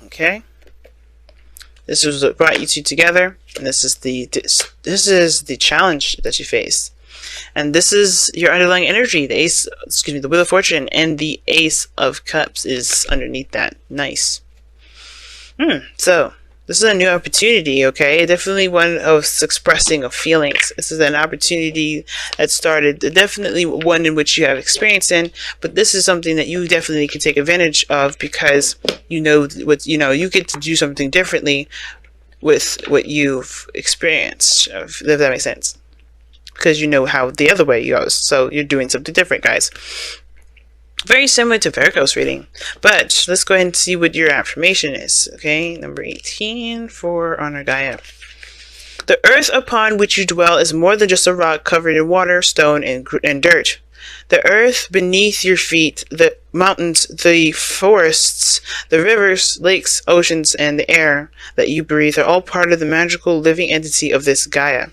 Okay, this is what brought you two together, and this is the challenge that you face, and this is your underlying energy. The Wheel of Fortune, and the Ace of Cups is underneath that. Nice. So this is a new opportunity, okay? Definitely one of expressing of feelings. This is an opportunity that started, definitely one in which you have experience in, but this is something that you definitely can take advantage of, because you get to do something differently with what you've experienced, if that makes sense. Because you know how the other way goes, so you're doing something different, guys. Very similar to Virgo's reading, but let's go ahead and see what your affirmation is. Okay, number 18 for Honor Gaia. The earth upon which you dwell is more than just a rock covered in water, stone, and dirt. The earth beneath your feet, the mountains, the forests, the rivers, lakes, oceans, and the air that you breathe are all part of the magical living entity of this Gaia.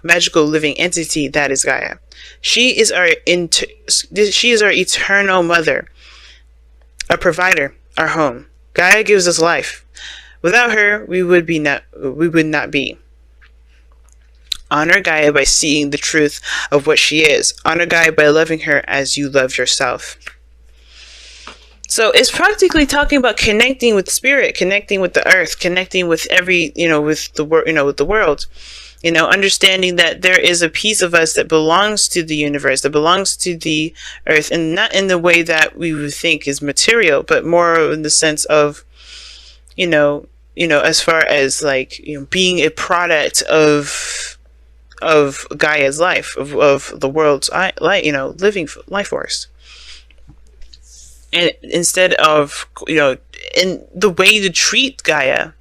Magical living entity that is Gaia. She is our eternal mother, our provider, our home. Gaia gives us life. Without her, we would not be. Honor Gaia by seeing the truth of what she is. Honor Gaia by loving her as you love yourself. So it's practically talking about connecting with spirit, connecting with the earth, connecting with with the world. Understanding that there is a piece of us that belongs to the universe, that belongs to the earth, and not in the way that we would think is material, but more in the sense of, as far as being a product of Gaia's life, of the world's living life force. And instead of, in the way to treat Gaia,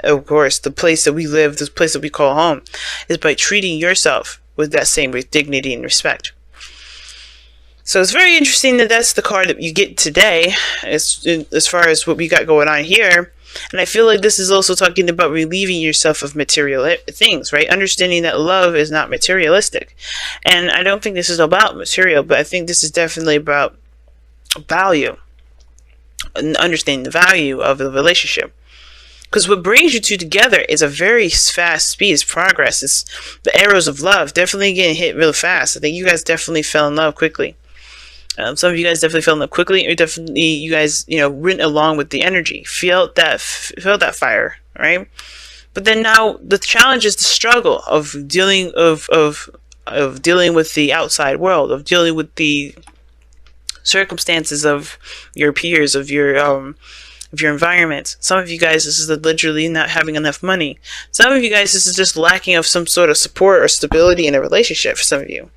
of course, the place that we live, this place that we call home, is by treating yourself with that same dignity and respect. So it's very interesting that that's the card that you get today, as far as what we got going on here. And I feel like this is also talking about relieving yourself of material things, right? Understanding that love is not materialistic. And I don't think this is about material, but I think this is definitely about value, and understanding the value of the relationship. Because what brings you two together is a very fast speed. It's progress. It's the arrows of love definitely getting hit real fast. I think you guys definitely fell in love quickly. Some of you guys definitely fell in love quickly, or definitely you guys, went along with the energy, felt that fire, right? But then now the challenge is the struggle of dealing dealing with the outside world, of dealing with the circumstances of your peers, of your environment. Some of you guys, this is literally not having enough money. Some of you guys, this is just lacking of some sort of support or stability in a relationship. For some of you,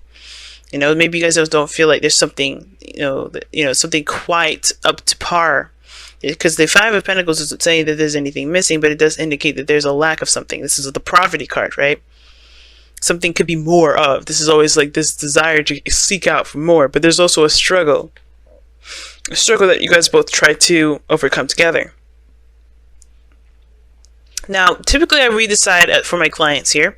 maybe you guys don't feel like there's something, something quite up to par. Because the Five of Pentacles doesn't say that there's anything missing, but it does indicate that there's a lack of something. This is the poverty card, right? Something could be more of. This is always like this desire to seek out for more, but there's also a struggle that you guys both try to overcome together. Now, typically I read the side for my clients here,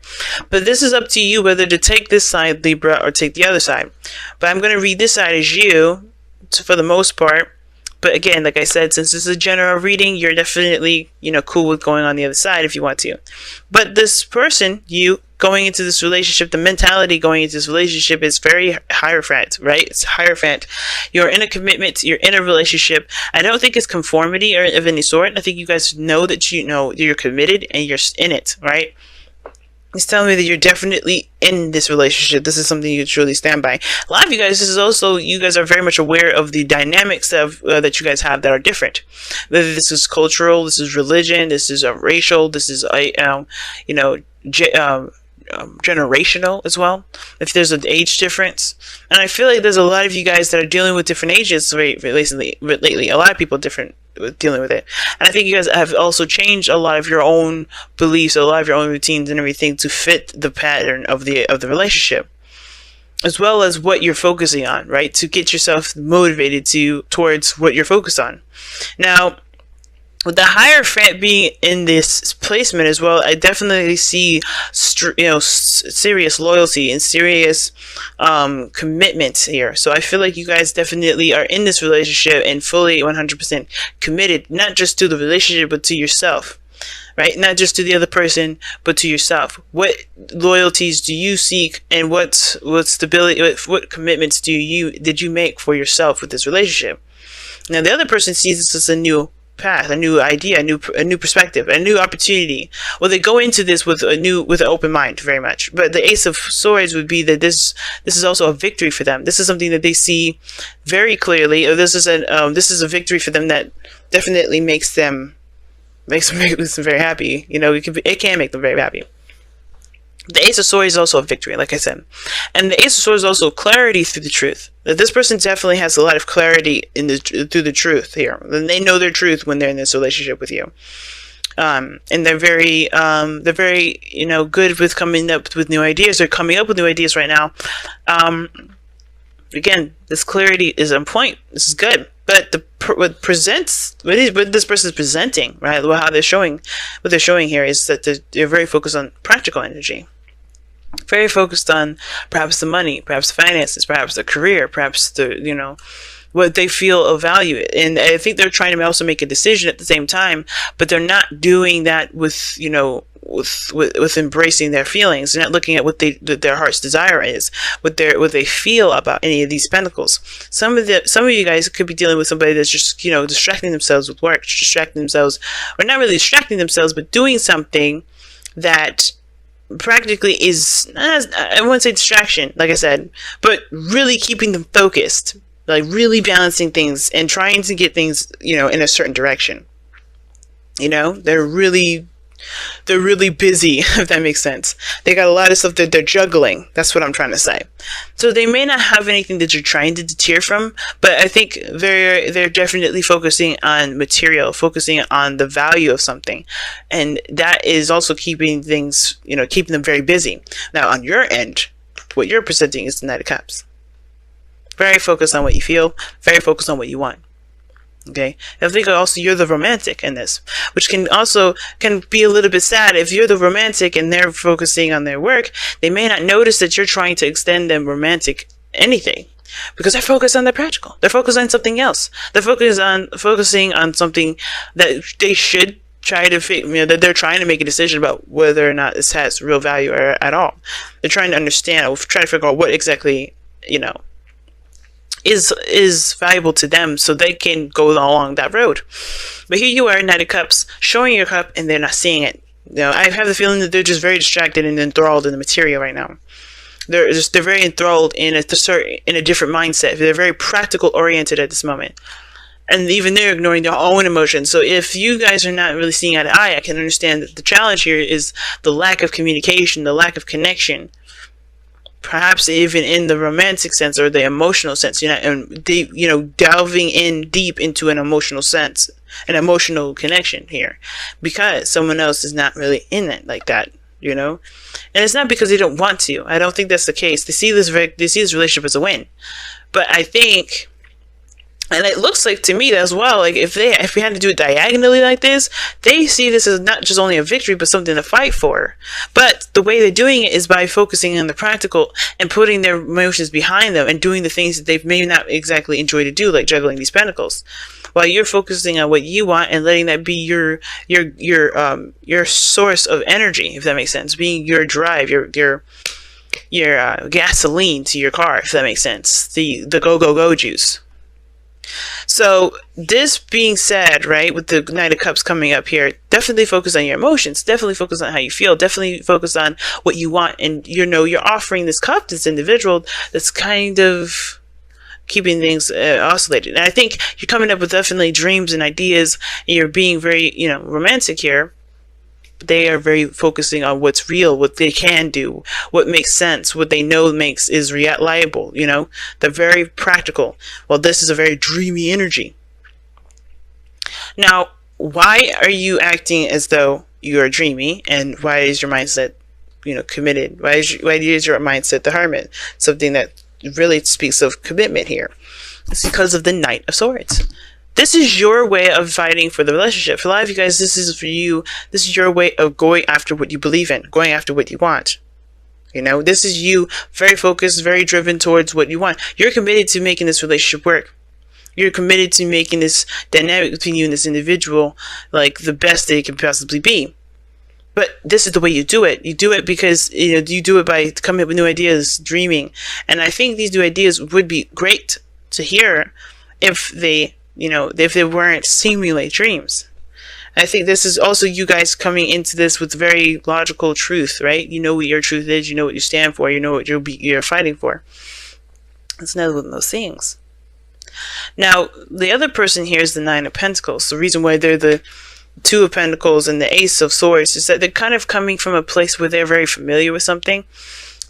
but this is up to you whether to take this side, Libra, or take the other side. But I'm going to read this side as you, for the most part. But again, like I said, since this is a general reading, you're definitely, cool with going on the other side if you want to. But this person, you going into this relationship, the mentality going into this relationship is very Hierophant, right? It's Hierophant. You're in a commitment, you're in a relationship. I don't think it's conformity or of any sort. I think you guys know that you're committed and you're in it, right? It's telling me that you're definitely in this relationship. This is something you truly stand by. A lot of you guys, you guys are very much aware of the dynamics of that you guys have that are different. Whether this is cultural, this is religion, this is racial, this is generational as well. If there's an age difference, and I feel like there's a lot of you guys that are dealing with different ages lately. A lot of people different dealing with it, and I think you guys have also changed a lot of your own beliefs, a lot of your own routines and everything to fit the pattern of the relationship, as well as what you're focusing on, right? To get yourself motivated towards what you're focused on. Now, with the Hierophant being in this placement as well, I definitely see, serious loyalty and serious commitment here. So I feel like you guys definitely are in this relationship and fully 100% committed, not just to the relationship, but to yourself. Right? Not just to the other person, but to yourself. What loyalties do you seek, and what stability, what commitments did you make for yourself with this relationship? Now, the other person sees this as a new path, a new idea, a new perspective, a new opportunity. Well, they go into this with an open mind, very much. But the Ace of Swords would be that this is also a victory for them. This is something that they see very clearly. This is a victory for them that definitely makes them very happy. It can make them very happy. The Ace of Swords is also a victory, like I said. And the Ace of Swords is also clarity through the truth. This person definitely has a lot of clarity through the truth here. They know their truth when they're in this relationship with you. And they're very good with coming up with new ideas. They're coming up with new ideas right now. Again, this clarity is on point. This is good. But what this person is presenting, right? What they're showing here is that they're very focused on practical energy. Very focused on perhaps the money, perhaps the finances, perhaps the career, perhaps what they feel of value. And I think they're trying to also make a decision at the same time, but they're not doing that with embracing their feelings. They're not looking at what their heart's desire is, what they feel about any of these pentacles. Some of you guys could be dealing with somebody that's just distracting themselves with work, or not really distracting themselves, but doing something that practically is, I wouldn't say distraction, like I said, but really keeping them focused, like really balancing things and trying to get things, in a certain direction. They're really busy, if that makes sense. They got a lot of stuff that they're juggling. That's what I'm trying to say. So they may not have anything that you're trying to deter from, but I think they're definitely focusing on material, focusing on the value of something. And that is also keeping things, keeping them very busy. Now, on your end, what you're presenting is the Knight of Cups. Very focused on what you feel, very focused on what you want. Okay, I think also you're the romantic in this, which can be a little bit sad. If you're the romantic and they're focusing on their work, they may not notice that you're trying to extend them romantic anything, because they're focused on the practical. They're focused on something else. They're focusing on something that they should try to that they're trying to make a decision about whether or not this has real value at all. They're trying to understand, or trying to figure out what exactly is valuable to them, so they can go along that road. But here you are, Knight of Cups, showing your cup, and they're not seeing it. I have the feeling that they're just very distracted and enthralled in the material right now. They're very enthralled in a different mindset. They're very practical oriented at this moment, and even they're ignoring their own emotions. So if you guys are not really seeing eye to eye, I can understand that the challenge here is the lack of communication, the lack of connection. Perhaps even in the romantic sense or the emotional sense, and delving in deep into an emotional sense, an emotional connection here, because someone else is not really in it like that, and it's not because they don't want to. I don't think that's the case. They see this relationship as a win, but I think, and it looks like to me as well, like if we had to do it diagonally like this, they see this as not just only a victory, but something to fight for. But the way they're doing it is by focusing on the practical and putting their emotions behind them and doing the things that they may not exactly enjoy to do, like juggling these pentacles, while you're focusing on what you want and letting that be your source of energy, if that makes sense, being your drive, your gasoline to your car, if that makes sense, the go juice. So this being said, right, with the Knight of Cups coming up here, definitely focus on your emotions, definitely focus on how you feel, definitely focus on what you want, and you're offering this cup to this individual that's kind of keeping things oscillated. And I think you're coming up with definitely dreams and ideas, and you're being very romantic here. They are very focusing on what's real, what they can do, what makes sense, what they know is reliable. They're very practical. Well, this is a very dreamy energy. Now, why are you acting as though you are dreamy, and why is your mindset, committed? Why is your mindset the Hermit? Something that really speaks of commitment here. It's because of the Knight of Swords. This is your way of fighting for the relationship. For a lot of you guys, this is for you. This is your way of going after what you believe in, going after what you want. You know, this is you very focused, very driven towards what you want. You're committed to making this relationship work. You're committed to making this dynamic between you and this individual like the best that it can possibly be. But this is the way you do it. You do it because, you know, you do it by coming up with new ideas, dreaming. And I think these new ideas would be great to hear if they, you know, if they weren't seemingly dreams. I think this is also you guys coming into this with very logical truth, right? You know what your truth is, you know what you stand for, you know what you're fighting for. It's another one of those things. Now, the other person here is the Nine of Pentacles. The reason why they're the Two of Pentacles and the Ace of Swords is that they're kind of coming from a place where they're very familiar with something.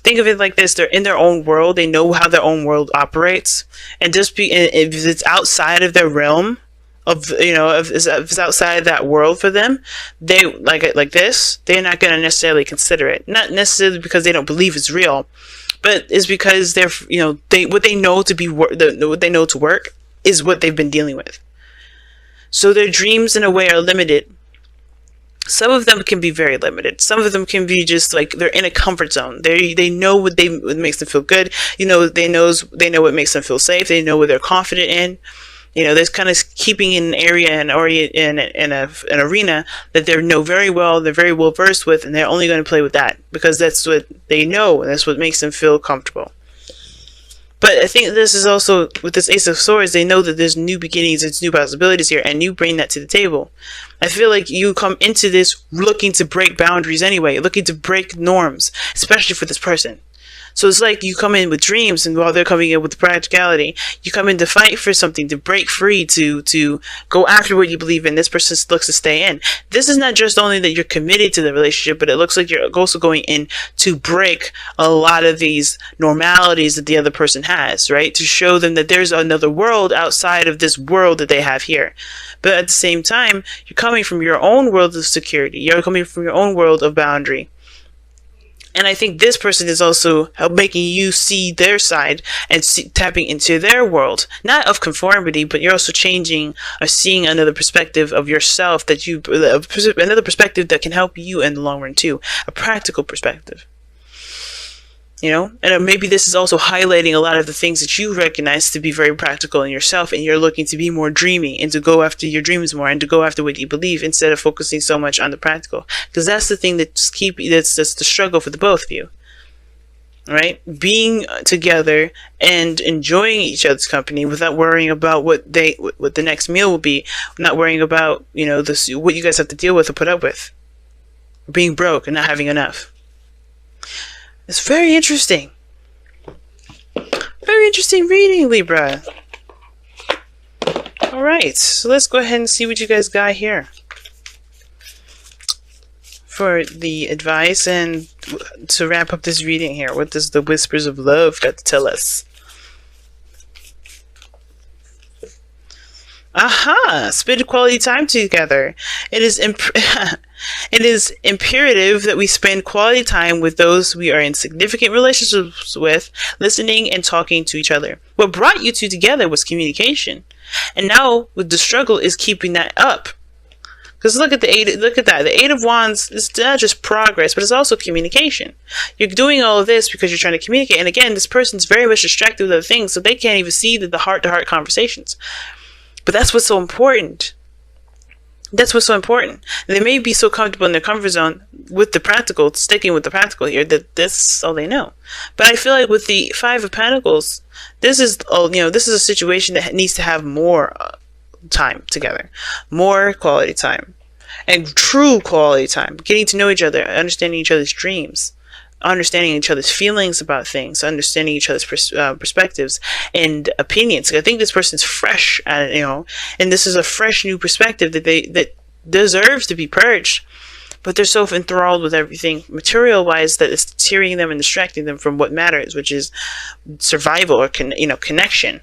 Think of it like this: they're in their own world. They know how their own world operates, and if it's outside of their realm, of, you know, if it's outside that world for them, they like this, they're not going to necessarily consider it. Not necessarily because they don't believe it's real, but it's because they're, you know, what they know to work is what they've been dealing with. So their dreams in a way are limited. Some of them can be very limited. Some of them can be just like they're in a comfort zone. They know what makes them feel good. You know, they know what makes them feel safe. They know what they're confident in. You know, they're kind of keeping in an area and in an arena that they know very well. They're very well versed with, and they're only going to play with that because that's what they know, and that's what makes them feel comfortable. But I think this is also, with this Ace of Swords, they know that there's new beginnings, there's new possibilities here, and you bring that to the table. I feel like you come into this looking to break boundaries anyway, looking to break norms, especially for this person. So it's like you come in with dreams, and while they're coming in with practicality, you come in to fight for something, to break free, to go after what you believe in. This person looks to stay in. This is not just only that you're committed to the relationship, but it looks like you're also going in to break a lot of these normalities that the other person has, right? To show them that there's another world outside of this world that they have here. But at the same time, you're coming from your own world of security. You're coming from your own world of boundary. And I think this person is also making you see their side and tapping into their world, not of conformity, but you're also changing or seeing another perspective of yourself another perspective that can help you in the long run too, a practical perspective. You know, and maybe this is also highlighting a lot of the things that you recognize to be very practical in yourself, and you're looking to be more dreamy and to go after your dreams more and to go after what you believe instead of focusing so much on the practical, because that's the thing that's the struggle for the both of you, right? Being together and enjoying each other's company without worrying about what the next meal will be, not worrying about, you know, what you guys have to deal with or put up with, being broke and not having enough. It's very interesting. Very interesting reading, Libra. Alright, so let's go ahead and see what you guys got here for the advice and to wrap up this reading here. What does the Whispers of Love got to tell us? Aha! Spend quality time together. It is imperative that we spend quality time with those we are in significant relationships with, listening and talking to each other. What brought you two together was communication, and now with the struggle is keeping that up. Because look at that. The Eight of Wands is not just progress, but it's also communication. You're doing all of this because you're trying to communicate, and again, this person's very much distracted with other things, so they can't even see the heart-to-heart conversations. But that's what's so important. That's what's so important. They may be so comfortable in their comfort zone with the practical, sticking with the practical here, that this is all they know. But I feel like with the Five of Pentacles, this is a situation that needs to have more time together, more quality time, and true quality time, getting to know each other, understanding each other's dreams, understanding each other's feelings about things, understanding each other's perspectives and opinions. I think this person's fresh, and this is a fresh new perspective that deserves to be purged, but they're so enthralled with everything material-wise that it's tearing them and distracting them from what matters, which is survival or connection,